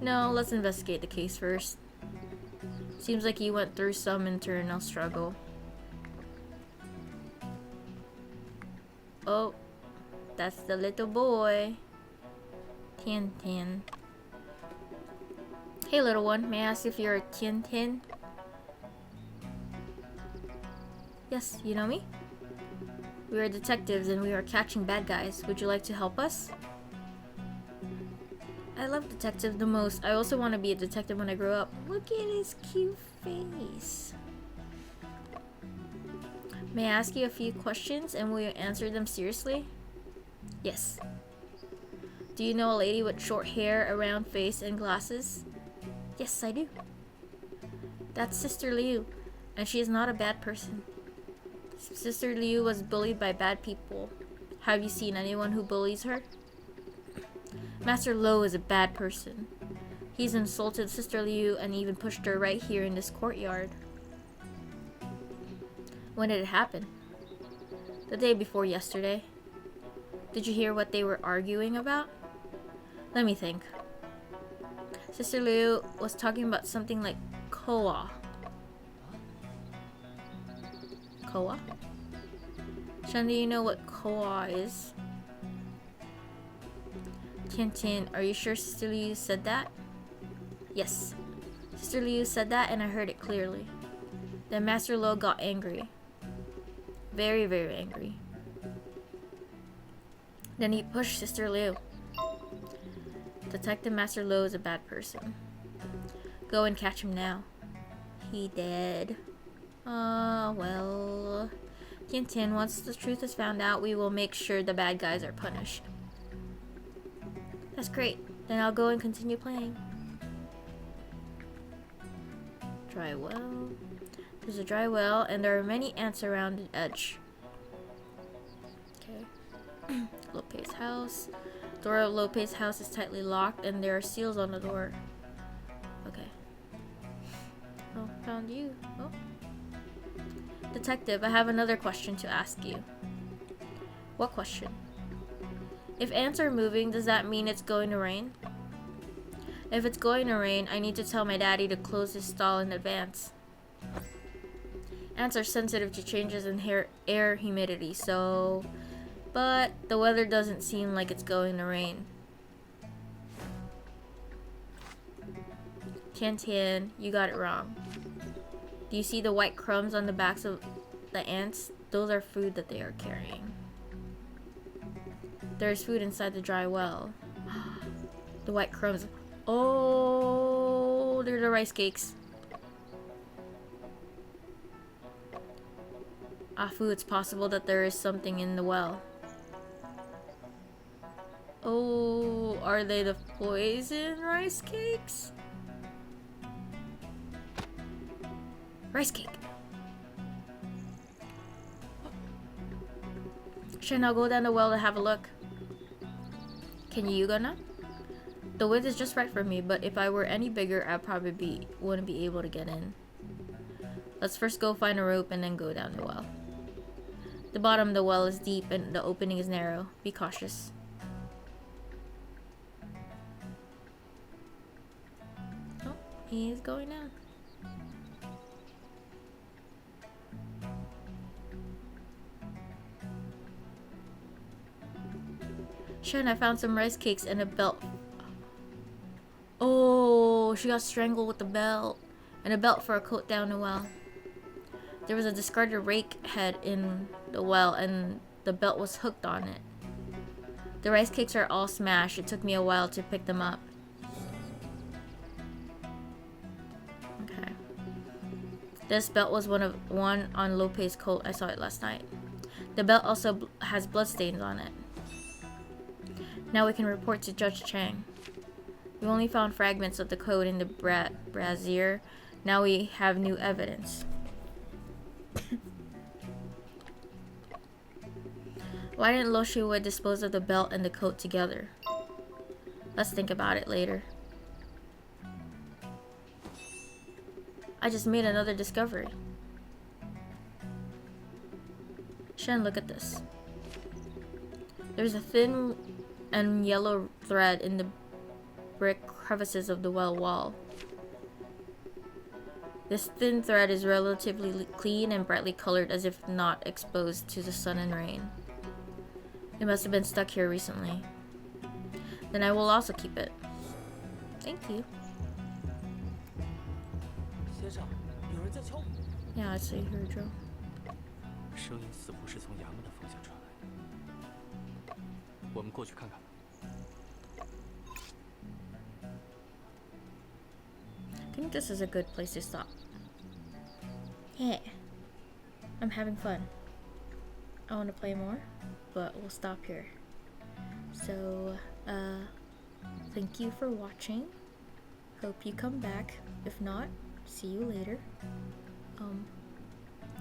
No, let's investigate the case first. Seems like you went through some internal struggle. Oh, that's the little boy. Tian Tian. Hey little one, may I ask if you're a Tian Tian? Yes, you know me? We are detectives and we are catching bad guys. Would you like to help us? I love detectives the most. I also want to be a detective when I grow up. Look at his cute face. May I ask you a few questions and will you answer them seriously? Yes. Do you know a lady with short hair, a round face, and glasses? Yes, I do. That's Sister Liu, and she is not a bad person. Sister Liu was bullied by bad people. Have you seen anyone who bullies her? Master Lo is a bad person. He's insulted Sister Liu and even pushed her right here in this courtyard. When did it happen? The day before yesterday. Did you hear what they were arguing about? Let me think. Sister Liu was talking about something like Koa. Koa? Shen, do you know what Koa is? Tian, are you sure Sister Liu said that? Yes. Sister Liu said that and I heard it clearly. Then Master Lo got angry. Very, very angry. Then he pushed Sister Liu. Detective Master Lo is a bad person. Go and catch him now. He dead. Well... Tian, once the truth is found out, we will make sure the bad guys are punished. That's great. Then I'll go and continue playing. Dry well. There's a dry well, and there are many ants around the edge. Okay. Lope's house. Door of Lope's house is tightly locked, and there are seals on the door. Okay. Oh, found you. Oh. Detective, I have another question to ask you. What question? If ants are moving, does that mean it's going to rain? If it's going to rain, I need to tell my daddy to close his stall in advance. Ants are sensitive to changes in air humidity, so... But the weather doesn't seem like it's going to rain. Tian, you got it wrong. Do you see the white crumbs on the backs of the ants? Those are food that they are carrying. There is food inside the dry well. The white crumbs. Oh, they're the rice cakes. Afu, it's possible that there is something in the well. Oh, are they the poison rice cakes? Rice cake. Shen, I'll go down the well to have a look. Can you go now? The width is just right for me, but if I were any bigger, I probably wouldn't be able to get in. Let's first go find a rope and then go down the well. The bottom of the well is deep and the opening is narrow. Be cautious. Oh, he's going down. Shen, I found some rice cakes and a belt. Oh, she got strangled with the belt. And a belt for a coat down the well. There was a discarded rake head in the well and the belt was hooked on it. The rice cakes are all smashed. It took me a while to pick them up. Okay. This belt was one on Lope's coat. I saw it last night. The belt also has bloodstains on it. Now we can report to Judge Chang. We only found fragments of the coat in the brazier. Now we have new evidence. Why didn't Lo Shihwen dispose of the belt and the coat together? Let's think about it later. I just made another discovery. Shen, look at this. There's a thin and yellow thread in the brick crevices of the well wall. This thin thread is relatively clean and brightly colored, as if not exposed to the sun and rain. It must have been stuck here recently. Then I will also keep it. Thank you. 先生，有人在敲门。 Yeah, I see her, Joe. 声音似乎是从衙门的方向传来的，我们过去看看吧。 I think this is a good place to stop. Yeah. I'm having fun. I want to play more, but we'll stop here. So, thank you for watching. Hope you come back. If not, see you later.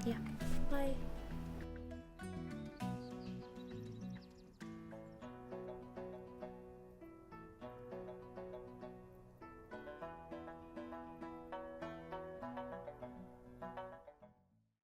Yeah. Bye.